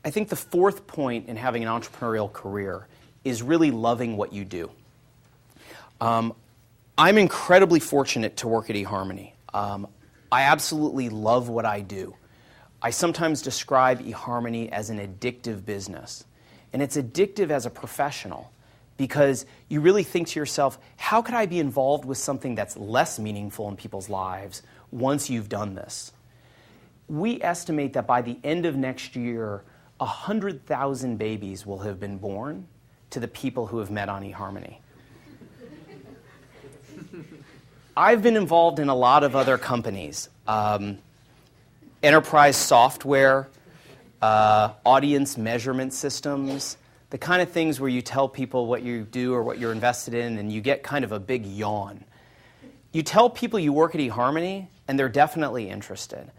I think the fourth point in having an entrepreneurial career is really loving what you do. I'm incredibly fortunate to work at eHarmony. I absolutely love what I do. I sometimes describe eHarmony as an addictive business. And it's addictive as a professional because you really think to yourself, how could I be involved with something that's less meaningful in people's lives once you've done this? We estimate that by the end of next year, 100,000 babies will have been born to the people who have met on eHarmony. I've been involved in a lot of other companies. Enterprise software, audience measurement systems, the kind of things where you tell people what you do or what you're invested in and you get kind of a big yawn. You tell people you work at eHarmony and they're definitely interested.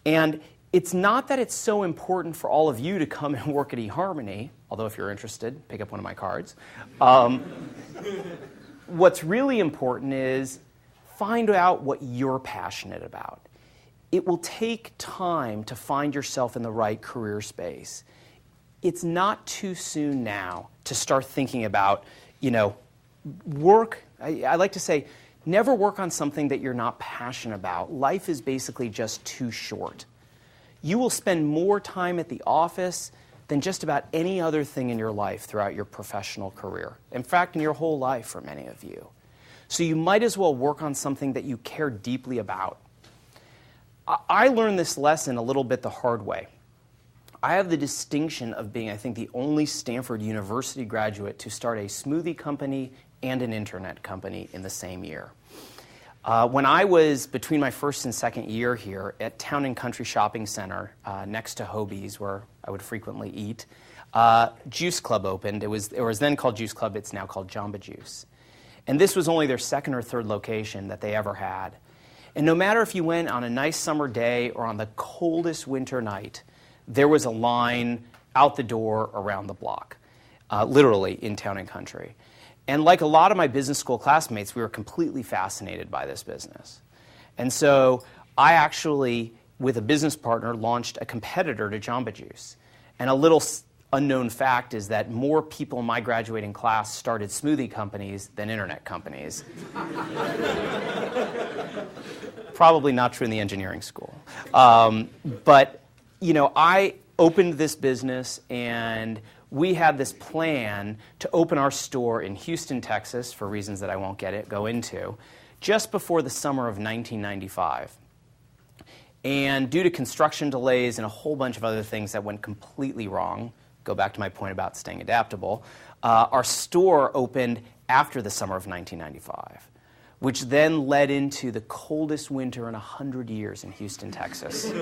And it's not that it's so important for all of you to come and work at eHarmony, although if you're interested, pick up one of my cards. What's really important is find out what you're passionate about. It will take time to find yourself in the right career space. It's not too soon now to start thinking about, work. I like to say, never work on something that you're not passionate about. Life is basically just too short. You will spend more time at the office than just about any other thing in your life throughout your professional career. In fact, in your whole life for many of you. So you might as well work on something that you care deeply about. I learned this lesson a little bit the hard way. I have the distinction of being, I think, the only Stanford University graduate to start a smoothie company and an internet company in the same year. When I was between my first and second year here at Town and Country Shopping Center next to Hobie's, where I would frequently eat, Juice Club opened. It was then called Juice Club. It's now called Jamba Juice. And this was only their second or third location that they ever had. And no matter if you went on a nice summer day or on the coldest winter night, there was a line out the door around the block, literally in Town and Country. And like a lot of my business school classmates, we were completely fascinated by this business. And so I actually, with a business partner, launched a competitor to Jamba Juice. And a little unknown fact is that more people in my graduating class started smoothie companies than internet companies. Probably not true in the engineering school. But I opened this business and we had this plan to open our store in Houston, Texas, for reasons that I won't go into, just before the summer of 1995. And due to construction delays and a whole bunch of other things that went completely wrong, go back to my point about staying adaptable, our store opened after the summer of 1995, which then led into the coldest winter in 100 years in Houston, Texas.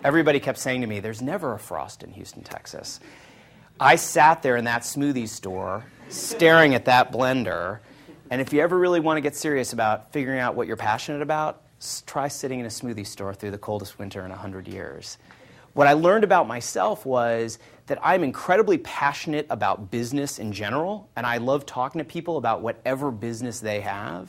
Everybody kept saying to me, there's never a frost in Houston, Texas. I sat there in that smoothie store, staring at that blender, and if you ever really want to get serious about figuring out what you're passionate about, try sitting in a smoothie store through the coldest winter in 100 years. What I learned about myself was that I'm incredibly passionate about business in general, and I love talking to people about whatever business they have.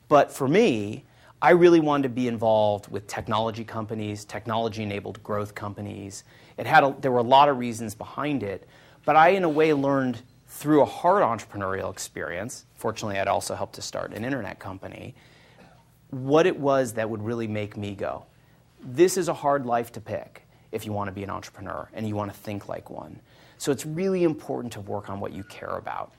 But for me, I really wanted to be involved with technology companies, technology-enabled growth companies. There were a lot of reasons behind it, but I, in a way, learned through a hard entrepreneurial experience, fortunately I'd also helped to start an internet company, what it was that would really make me go, this is a hard life to pick if you want to be an entrepreneur and you want to think like one. So it's really important to work on what you care about.